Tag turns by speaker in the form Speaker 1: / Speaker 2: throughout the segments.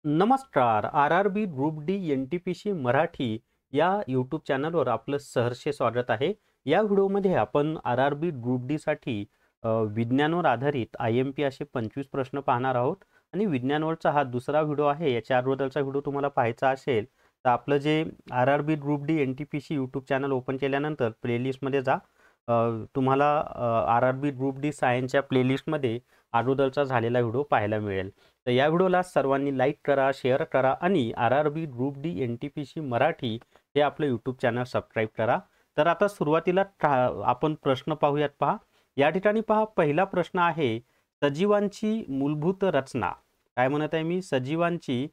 Speaker 1: नमस्कार. आर-आर-बी group D N-T-P-C Marathi या YouTube चॅनलवर आपलं सहर्ष स्वागत आहे. या व्हिडिओमध्ये आपण आर-आर-बी ग्रुप डी साठी विज्ञानावर आधारित IMP असे 25 प्रश्न पाहणार आहोत आणि विज्ञानावरचा हा दुसरा व्हिडिओ आहे. याच्या अगोदरचा व्हिडिओ तुम्हाला पाहायचा असेल तर आपलं जे RRB group D NTPC YouTube channel open केल्यानंतर प्लेलिस्टमध्ये जा. तुम्हाला आर-आर-बी ग्रुप डी सायन्सच्या प्लेलिस्टमध्ये अगोदरचा झालेला व्हिडिओ पाहायला मिळेल. तर या व्हिडिओला सर्वांनी लाईक करा, शेअर करा आणि RRB group D N-T-P-C Marathi हे आपलं यूट्यूब चॅनल सबस्क्राईब करा. तर आता सुरुवातीला आपण प्रश्न पाहूयात. पहा, या ठिकाणी पहा, पहिला प्रश्न आहे सजीवांची मूलभूत रचना. काय म्हणत आहे मी? सजीवांची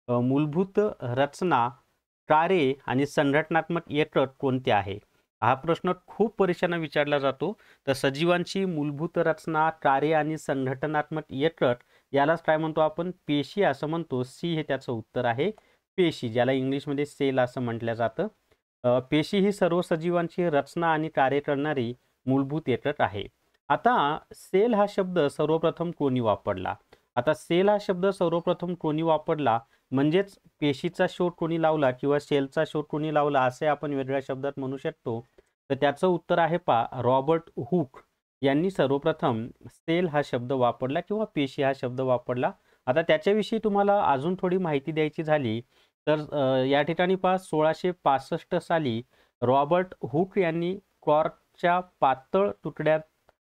Speaker 1: मूलभूत रचना, कार्ये आणि संघटनात्मक एकक कोणते आहे? हा प्रश्न खूप परीक्षांना विचारला जातो. तर सजीवांची मूलभूत रचना, कार्ये आणि संघटनात्मक एकक यालाच काय म्हणतो आपण? पेशी असं म्हणतो. सी हे त्याचं उत्तर आहे. पेशी, ज्याला इंग्लिशमध्ये सेल असं म्हटलं जातं. पेशी ही सर्व सजीवांची रचना आणि कार्य करणारी मूलभूत एकक आहे. आता सेल हा शब्द सर्वप्रथम कोणी वापरला? आता सेल हा शब्द सर्वप्रथम कोणी वापरला म्हणजेच पेशीचा शोध कोणी लावला किंवा सेलचा शोध कोणी लावला असे आपण वेगळ्या शब्दात म्हणू शकतो. तर त्याचं उत्तर आहे रॉबर्ट हुक यांनी सर्वप्रथम सेल हा शब्द वापरला किंवा पेशी हा शब्द वापरला. आता त्याच्याविषयी तुम्हाला अजून थोडी माहिती द्यायची झाली तर या ठिकाणी 1665 साली रॉबर्ट हुक यांनी कॉर्कच्या पातळ तुकड्यात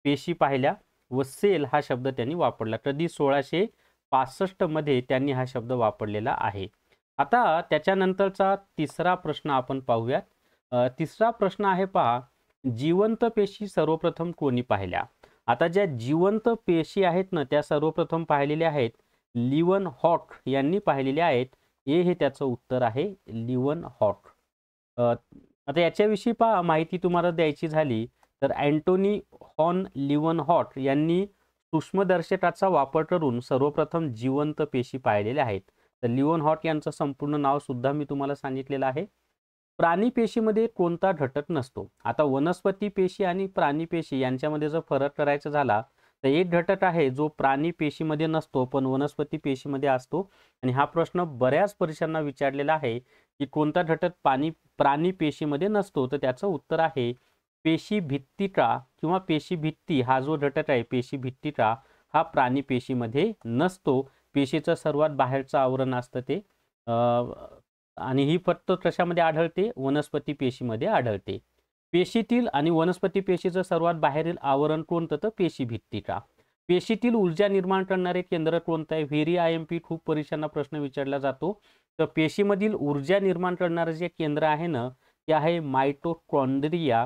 Speaker 1: पेशी पाहिल्या व सेल हा शब्द त्यांनी वापरला. कधी? 1665 मध्ये त्यांनी हा शब्द वापरलेला आहे. आता त्याच्यानंतरचा तिसरा प्रश्न आपण पाहूयात. तिसरा प्रश्न आहे जिवंत पेशी सर्वप्रथम कोणी पाहिल्या? आता ज्या जिवंत पेशी आहेत ना, त्या सर्वप्रथम पाहिलेल्या आहेत लिवन हॉक यांनी पाहिलेल्या आहेत. ए हे त्याचं उत्तर आहे, लिवन हॉक. आता याच्याविषयी माहिती तुम्हाला द्यायची झाली तर अँटोनी हॉन लिव्हनहॉक यांनी सूक्ष्मदर्शकाचा वापर करून सर्वप्रथम जिवंत पेशी पाहिलेल्या आहेत. तर लिव्हनहॉक यांचं संपूर्ण नाव सुद्धा मी तुम्हाला सांगितलेलं आहे. प्राणी पेशीमध्ये कोणता घटक नसतो? आता वनस्पती पेशी आणि प्राणी पेशी यांच्यामध्ये जर फरक करायचा झाला तर एक घटक आहे जो प्राणी पेशीमध्ये नसतो पण वनस्पती पेशीमध्ये असतो. आणि हा प्रश्न बऱ्याच परीक्षांना विचारलेला आहे की कोणता घटक प्राणी पेशीमध्ये नसतो? तर त्याचं उत्तर आहे पेशी भित्तिका किंवा पेशी भित्ती. हा जो घटक आहे पेशी भित्तिका हा प्राणी पेशीमध्ये नसतो. पेशीचं सर्वात बाहेरचं आवरण असतं ते, आणि ही फक्त कशामध्ये आढळते? वनस्पती पेशीमध्ये आढळते. पेशीतील आणि वनस्पती पेशीचं सर्वात बाहेरील आवरण कोणतं? तर पेशी भित्तिका. पेशीतील ऊर्जा निर्माण करणारे केंद्र कोणतं आहे? व्हेरी IMP खूप परीक्षांना प्रश्न विचारला जातो. तर पेशीमधील ऊर्जा निर्माण करणारं जे केंद्र आहे ना, ते आहे मायटोकॉन्ड्रिया.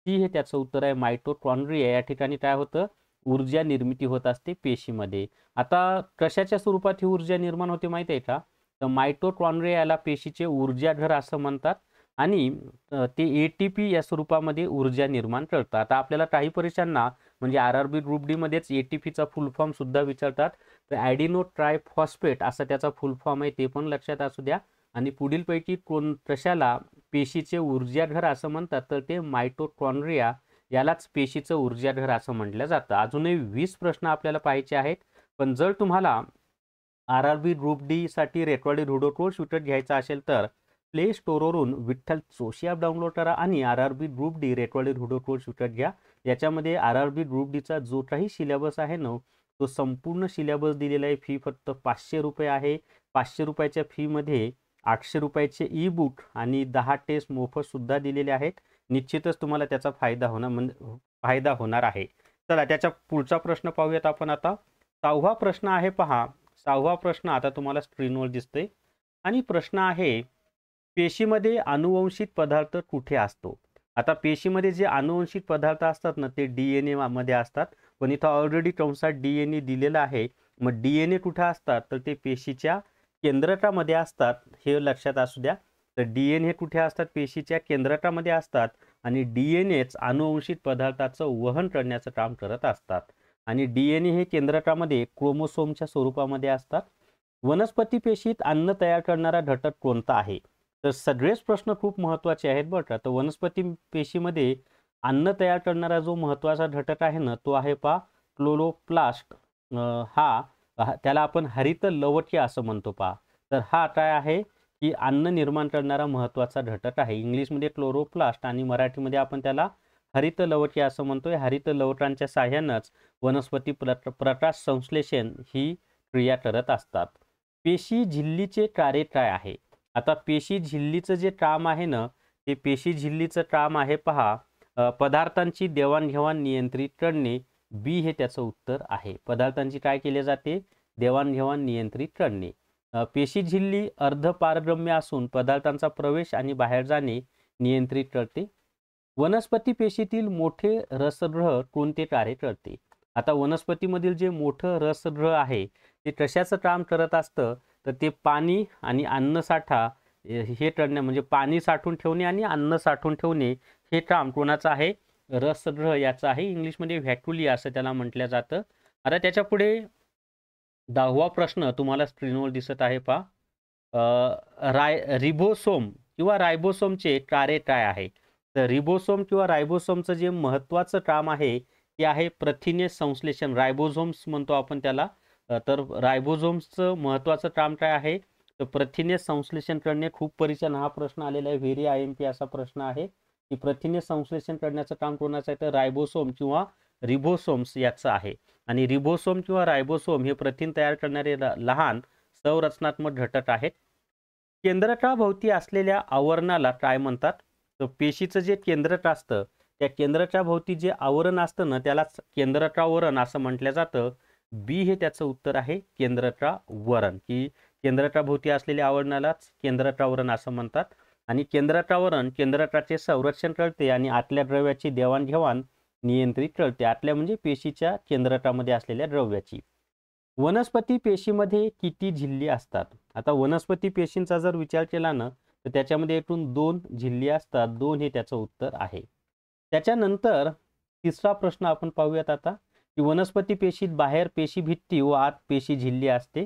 Speaker 1: सी हे त्याचं उत्तर आहे, मायटोकॉन्ड्रिया. या ठिकाणी काय होतं? ऊर्जा निर्मिती होत असते पेशीमध्ये. आता कशाच्या स्वरूपात ही ऊर्जा निर्माण होते माहिती आहे का? तर मायटोकॉन्ड्रिया याला पेशीचे ऊर्जाघर असं म्हणतात आणि ते ATP या स्वरूपामध्ये ऊर्जा निर्माण करतात. आता आपल्याला काही परीक्षांना म्हणजे आर-आर-बी ग्रुप डी मध्येच ATP चा फुल फॉर्म सुद्धा विचारतात. तर ॲडिनो ट्रायफॉस्फेट असा त्याचा फुल फॉर्म आहे, ते पण लक्षात असू द्या. आणि पुढीलपैकी कशाला पेशीचे ऊर्जाघर असं म्हणतात? तर ते मायटोकॉन्ड्रिया यालाच पेशीचं ऊर्जाघर असं म्हटलं जातं. अजूनही 20 प्रश्न आपल्याला पाहायचे आहेत. पण जर तुम्हाला आर-आर-बी ग्रुप डी साठी रेकॉर्डेड व्हिडिओ कोर्स विकत घ्यायचा असेल तर प्ले स्टोअरवरून विठ्ठल जोशी ॲप डाउनलोड करा आणि RRB group D recorded video course विकत घ्या. याच्यामध्ये आर-आर-बी ग्रुप डीचा जो काही सिलेबस आहे ना, तो संपूर्ण सिलेबस दिलेला आहे. फी फक्त 500 रुपये आहे. 500 रुपयाच्या फीमध्ये 800 रुपयाचे ई बुक आणि 10 टेस्ट मोफत सुद्धा दिलेले आहेत. निश्चितच तुम्हाला त्याचा फायदा होणार आहे. चला त्याचा पुढचा प्रश्न पाहूयात आपण आता. 6वा प्रश्न आहे. 6वा प्रश्न आता तुम्हाला स्क्रीनवर दिसतोय आणि प्रश्न आहे पेशीमध्ये अनुवंशिक पदार्थ कुठे असतो? आता पेशीमध्ये जे अनुवंशिक पदार्थ असतात ना, ते DNA मध्ये असतात. पण इथं ऑलरेडी कंसात DNA दिलेलं आहे. मग DNA कुठे असतात? तर ते पेशीच्या केंद्रकामध्ये असतात, हे लक्षात असू द्या. तर DNA कुठे असतात? पेशीच्या केंद्रकामध्ये असतात आणि DNAच अनुवंशिक पदार्थाचं वहन करण्याचं काम करत असतात. आणि DNA हे केंद्रकामध्ये क्रोमोसोमच्या स्वरूपामध्ये असतात. वनस्पती पेशीत अन्न तयार करणारा घटक कोणता आहे? तर सगळेच प्रश्न खूप महत्त्वाचे आहेत बरं का. तर वनस्पती पेशीमध्ये अन्न तयार करणारा जो महत्त्वाचा घटक आहे ना, तो आहे क्लोरोप्लास्ट. त्याला आपण हरित लवके असं म्हणतो. तर हा काय आहे की अन्न निर्माण करणारा महत्त्वाचा घटक आहे. इंग्लिशमध्ये क्लोरोप्लास्ट आणि मराठीमध्ये आपण त्याला हरित लवके असं म्हणतोय. हरित लवकांच्या साहाय्यानेच वनस्पती प्रकाश संश्लेषण ही क्रिया करत असतात. पेशी झिल्लीचे कार्य काय आहे? आता पेशी झिल्लीचं जे काम आहे ना, ते पेशी झिल्लीचं काम आहे पहा, पदार्थांची देवाणघेवाण नियंत्रित करणे. बी हे त्याचं उत्तर आहे. पदार्थांची काय केले जाते? देवाणघेवाण नियंत्रित करणे. पेशी झिल्ली अर्धपारगम्य असून पदार्थांचा प्रवेश आणि बाहेर जाणे नियंत्रित करते. वनस्पती पेशीतील मोठे रसग्रह कोणते कार्य करते? आता वनस्पतीमधील जे मोठं रसग्रह आहे ते कशाचं काम करत असतं? तर ते पाणी आणि अन्नसाठा हे करणे, म्हणजे पाणी साठवून ठेवणे आणि अन्न साठवून ठेवणे हे काम कोणाचं आहे? रसग्रह याचं आहे. इंग्लिशमध्ये व्हॅक्युली असं त्याला म्हटलं जातं. आता त्याच्या पुढे 10वा प्रश्न तुम्हाला स्क्रीनवर दिसत आहे पहा. रिबोसोम किंवा रायबोसोमचे कार्य काय आहे? तर रिबोसोम किंवा रायबोसोमचं जे महत्त्वाचं काम आहे ते आहे प्रथिने संश्लेषण. रायबोझोम्स म्हणतो आपण त्याला. तर रायबोझोम्सचं महत्त्वाचं काम काय आहे? तर प्रथिने संश्लेषण करणे. खूप परीक्षण हा प्रश्न आलेला आहे, व्हेरी IMP असा प्रश्न आहे की प्रथिने संश्लेषण करण्याचं काम कोणाचं आहे? तर रायबोसोम किंवा रिबोसोम्स याचं आहे. आणि रिबोसोम किंवा रायबोसोम हे प्रथिन तयार करणारे लहान संरचनात्मक घटक आहेत. केंद्रकाभोवती असलेल्या आवरणाला काय म्हणतात? तर पेशीचं जे केंद्रक असतं त्या केंद्राच्या भोवती जे आवरण असतं ना त्यालाच केंद्रकावरण असं म्हटलं जातं. बी हे त्याचं उत्तर आहे, केंद्रकावरण. की केंद्राच्या भोवती असलेल्या आवरणालाच केंद्रकावरण असं म्हणतात. आणि केंद्रकावरण केंद्रकाचे संरक्षण करते आणि आतल्या द्रव्याची देवाणघेवाण नियंत्रित करते. आतल्या म्हणजे पेशीच्या केंद्रकामध्ये असलेल्या द्रव्याची. वनस्पती पेशीमध्ये किती झिल्ली असतात? आता वनस्पती पेशींचा जर विचार केला ना तर त्याच्यामध्ये एकूण 2 झिल्ली असतात. 2 हे त्याचं उत्तर आहे. त्याच्यानंतर तिसरा प्रश्न आपण पाहूयात आता की वनस्पती पेशीत बाहेर पेशी भित्ती व आत पेशी झिल्ली असते.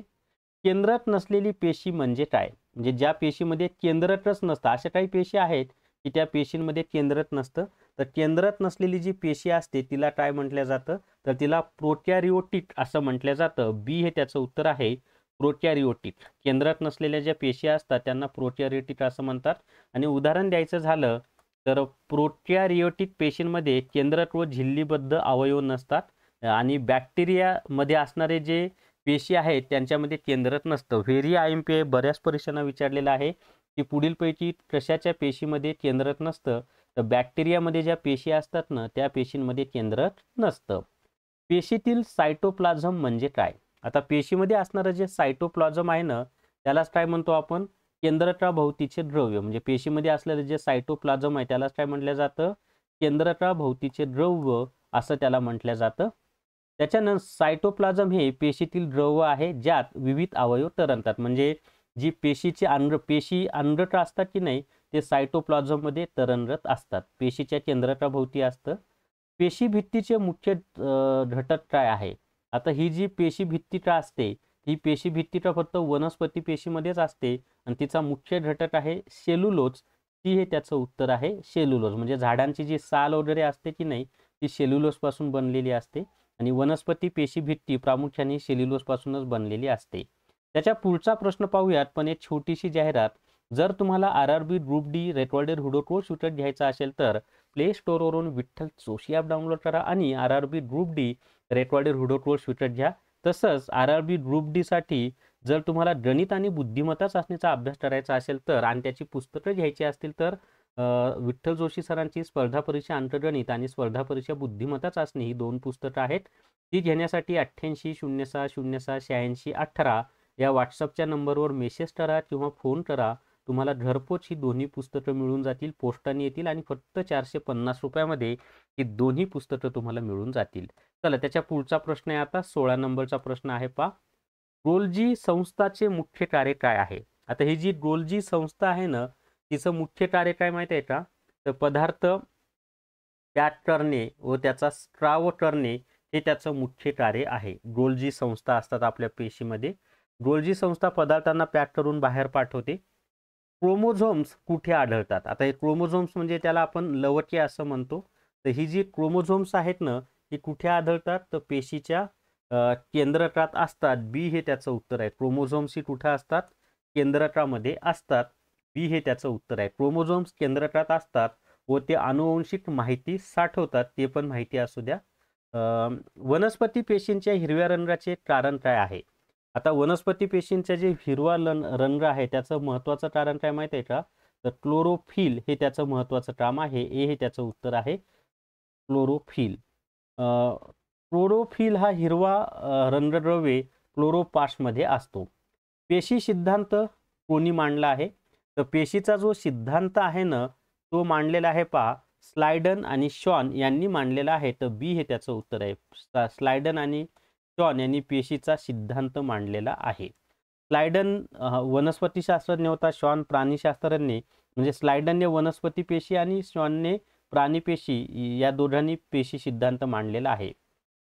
Speaker 1: केंद्रक नसलेली पेशी म्हणजे काय? म्हणजे ज्या पेशीमध्ये केंद्रकच नसतं, अशा काही पेशी आहेत की त्या पेशींमध्ये केंद्रक नसतं. तर केंद्रक नसलेली जी पेशी असते तिला काय म्हटलं जातं? तर तिला प्रोकॅरियोटिक असं म्हटलं जातं. बी हे त्याचं उत्तर आहे, प्रोकॅरियोटिक. केंद्रक नसलेल्या ज्या पेशी असतात त्यांना प्रोकॅरियोटिक असं म्हणतात. आणि उदाहरण द्यायचं झालं तर प्रोकॅरियोटिक पेशींमध्ये केंद्रक व झिल्लीबद्ध अवयव नसतात आणि बॅक्टेरियामध्ये असणारे जे पेशी आहेत त्यांच्यामध्ये केंद्रक नसतं. व्हेरी IMP बऱ्याच परीक्षांना विचारलेलं आहे की पुढीलपैकी कशाच्या पेशीमध्ये केंद्रक नसतं? तर बॅक्टेरियामध्ये ज्या पेशी असतात ना त्या पेशींमध्ये केंद्रक नसतं. पेशीतील सायटोप्लाझम म्हणजे काय? आता पेशीमध्ये असणारं जे सायटोप्लाझम आहे ना त्यालाच काय म्हणतो आपण? केंद्रकाभोवतीचे द्रव्य. म्हणजे पेशीमध्ये असलेलं जे सायटोप्लाझम आहे त्यालाच काय म्हटलं जातं? केंद्रकाभोवतीचे द्रव्य असं त्याला म्हटलं जातं. त्याच्यानंतर सायटोप्लाझम हे पेशीतील द्रव्य आहे ज्यात विविध अवयव तरंगतात. म्हणजे जी पेशी अंडक असतात की नाही ते सायटोप्लाझम मध्ये तरंगत असतात. पेशीच्या केंद्रकाभोवती असतं. पेशी भित्तीचे मुख्य घटक काय आहे? आता ही जी पेशी भित्तिका असते ही पेशी भित्तिका फक्त वनस्पती पेशीमध्येच असते आणि तिचा मुख्य घटक आहे सेल्युलोज. ती हे त्याचं उत्तर आहे, सेल्युलोज. म्हणजे झाडांची जी साल वगैरे असते की नाही ती सेल्युलोज पासून बनलेली असते आणि वनस्पती पेशी भित्ती प्रामुख्याने सेल्युलोज पासूनच बनलेली असते. त्याच्या पुढचा प्रश्न पाहूयात, पण एक छोटीशी जाहिरात. जर तुम्हाला RRB ग्रुप डी रेकॉर्डेड हुडो कोर्स विकत घ्यायचा असेल तर प्ले स्टोअरवरून विठ्ठल जोशी ॲप डाउनलोड करा आणि RRB ग्रुप डी रेकॉर्डेड हुडो कोर्स विकत घ्या. तसंच RRB ग्रुप डी साठी जर तुम्हाला गणित आणि बुद्धिमत्ता चाचणीचा अभ्यास करायचा असेल तर आणि त्याची पुस्तकं घ्यायची असतील तर विठ्ठल जोशी सरांची स्पर्धा परीक्षा अंकगणित आणि स्पर्धा परीक्षा बुद्धिमत्ता चाचणी ही 2 पुस्तकं आहेत. ती घेण्यासाठी 8806068618 या व्हॉट्सअपच्या नंबरवर मेसेज करा किंवा फोन करा. तुम्हाला घरपोच ही दोन्ही पुस्तकं मिळून जातील, पोस्टाने येतील आणि फक्त 450 रुपयामध्ये ही दोन्ही पुस्तकं तुम्हाला मिळून जातील. चला त्याच्या पुढचा प्रश्न आहे आता 16 नंबरचा प्रश्न आहे पहा. गोल्जी संस्थाचे मुख्य कार्य काय आहे? आता ही जी गोल्जी संस्था आहे ना तिचं मुख्य कार्य काय माहिती आहे का? तर पदार्थ पॅक करणे व त्याचा स्त्राव करणे हे त्याचं मुख्य कार्य आहे. गोल्जी संस्था असतात आपल्या पेशीमध्ये. गोल्जी संस्था पदार्थांना पॅक करून बाहेर पाठवते. क्रोमोझोम्स कुठे आढळतात? आता हे क्रोमोझोम्स म्हणजे त्याला आपण लवके असं म्हणतो. तर ही जी क्रोमोझोम्स आहेत ना ही कुठे आढळतात? तर पेशीच्या केंद्रकात असतात. बी हे त्याचं उत्तर आहे. क्रोमोझोम्स ही कुठे असतात? केंद्रकामध्ये असतात. बी हे त्याचं उत्तर आहे. क्रोमोझोम्स केंद्रकात असतात व ते आनुवंशिक माहिती साठवतात, ते पण माहिती असू द्या. वनस्पती पेशींच्या हिरव्या रंगाचे कारण काय आहे? आता वनस्पती पेशींचा जे हिरवा रंग आहे त्याचं महत्त्वाचं कारण काय माहिती आहे का? तर क्लोरोफिल हे त्याचं महत्त्वाचं काम आहे. ए हे त्याचं उत्तर आहे, क्लोरोफिल. क्लोरोफिल हा हिरवा रंगद्रव्य क्लोरोप्लास्टमध्ये असतो. पेशी सिद्धांत कोणी मांडला आहे? तर पेशीचा जो सिद्धांत आहे ना, तो मांडलेला आहे पहा स्लाइडन आणि शॉन यांनी मांडलेला आहे. तर बी हे त्याचं उत्तर आहे. स्लाइडन आणि शॉन यांनी पेशीचा सिद्धांत मांडलेला आहे. स्लाइडन वनस्पतीशास्त्रज्ञ होता, शॉन प्राणीशास्त्रज्ञ. म्हणजे स्लाइडनने वनस्पती पेशी आणि शॉनने प्राणी पेशी या दोघांनी पेशी सिद्धांत मांडलेला आहे.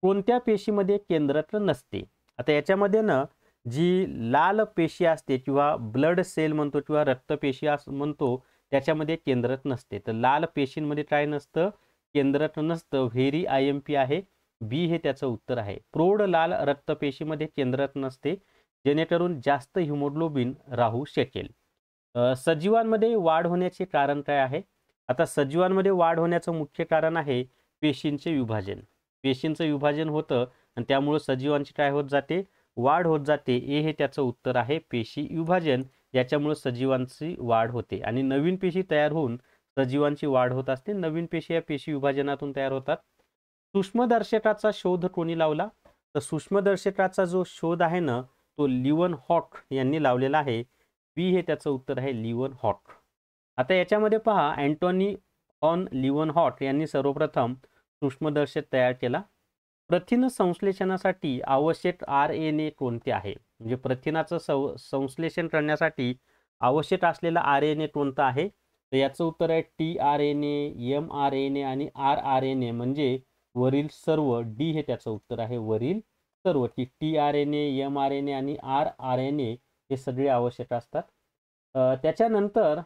Speaker 1: कोणत्या पेशीमध्ये केंद्रक नसते? आता याच्यामध्ये ना जी लाल पेशी असते किंवा ब्लड सेल म्हणतो किंवा रक्तपेशी म्हणतो, त्याच्यामध्ये केंद्रक नसते. तर लाल पेशींमध्ये काय नसतं? केंद्रक नसतं. व्हेरी IMP आहे. बी हे त्याचं उत्तर आहे. प्रौढ लाल रक्तपेशीमध्ये केंद्रक नसते, जेणेकरून जास्त हिमोग्लोबिन राहू शकेल. सजीवांमध्ये वाढ होण्याचे कारण काय आहे? आता सजीवांमध्ये वाढ होण्याचं मुख्य कारण आहे पेशींचे विभाजन. पेशींचं विभाजन होतं आणि त्यामुळे सजीवांची काय होत जाते? वाढ होत जाते. ए हे त्याचं उत्तर आहे, पेशी विभाजन. याच्यामुळे सजीवांची वाढ होते आणि नवीन पेशी तयार होऊन सजीवांची वाढ होत असते. नवीन पेशी या पेशी विभाजनातून तयार होतात. सूक्ष्मदर्शकाचा शोध कोणी लावला? तर सूक्ष्मदर्शकाचा जो शोध आहे ना, तो लिवन हॉक यांनी लावलेला आहे. बी हे त्याचं उत्तर आहे, लिवन हॉक. आता याच्यामध्ये पहा, अँटोनी ऑन लिवन हॉक यांनी सर्वप्रथम सूक्ष्मदर्शक तयार केला. प्रथिन संश्लेषणासाठी आवश्यक RNA कोणते आहे? म्हणजे प्रथिनाचं संश्लेषण करण्यासाठी आवश्यक असलेला RNA कोणता आहे? तर याचं उत्तर आहे tRNA, mRNA आणि rRNA. म्हणजे वरील सर्व. डी हे त्याचं उत्तर आहे, वरील सर्व. की tRNA, mRNA आणि rRNA हे सगळे आवश्यक असतात. त्याच्यानंतर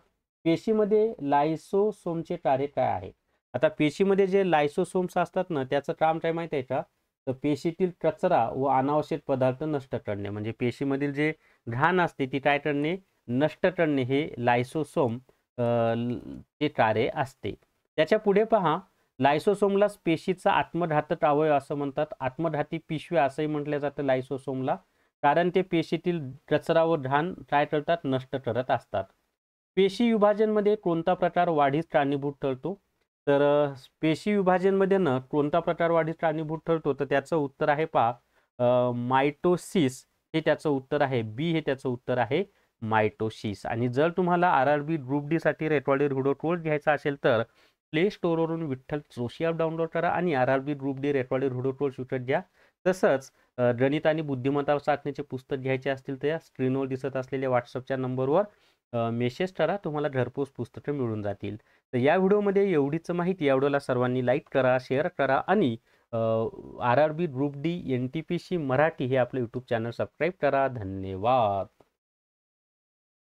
Speaker 1: पेशीमध्ये लायसोसोमचे कार्य काय आहे? आता पेशीमध्ये जे लायसोसोम्स असतात ना, त्याचं काम काय माहिती आहे का? तर पेशीतील कचरा व अनावश्यक पदार्थ नष्ट करणे. म्हणजे पेशीमधील जे घाण असते ती काय करणे? नष्ट करणे. हे लायसोसोम ते कार्य असते. त्याच्या पुढे पहा, लायसोसोमला पेशीचा आत्मघातक अवयव असं म्हणतात. आत्मघाती पिशव्या असंही म्हटलं जातं लायसोसोमला, कारण ते पेशीतील कचरा व घाण काय करतात? नष्ट करत असतात. पेशी विभाजनमध्ये कोणता प्रकार वाढीस कारणीभूत ठरतो? तर पेशी विभाजनमध्ये ना कोणता प्रकार वाढीस कारणीभूत ठरतो? तर त्याचं उत्तर आहे पहा, मायटोसिस हे त्याचं उत्तर आहे. बी हे त्याचं उत्तर आहे, मायटोसिस. आणि जर तुम्हाला RRB ग्रुप डी साठी रेकॉर्डेड व्हिडिओ कोर्स घ्यायचा असेल तर प्ले स्टोअरवरून विठ्ठल जोशी ॲप डाउनलोड करा आणि RRB group D recorded video course विकत घ्या. तसंच गणित आणि बुद्धिमत्ता चाचणीचे पुस्तक घ्यायचे असतील तर या स्क्रीनवर दिसत असलेल्या व्हॉट्सअपच्या नंबरवर मेसेज करा, तुम्हाला घरपोच पुस्तकं मिळून जातील. तर या व्हिडिओमध्ये एवढीच माहिती. या व्हिडिओला सर्वांनी लाईक करा, शेअर करा आणि RRB group D NTPC Marathi हे आपलं यूट्यूब चॅनल सबस्क्राईब करा. धन्यवाद.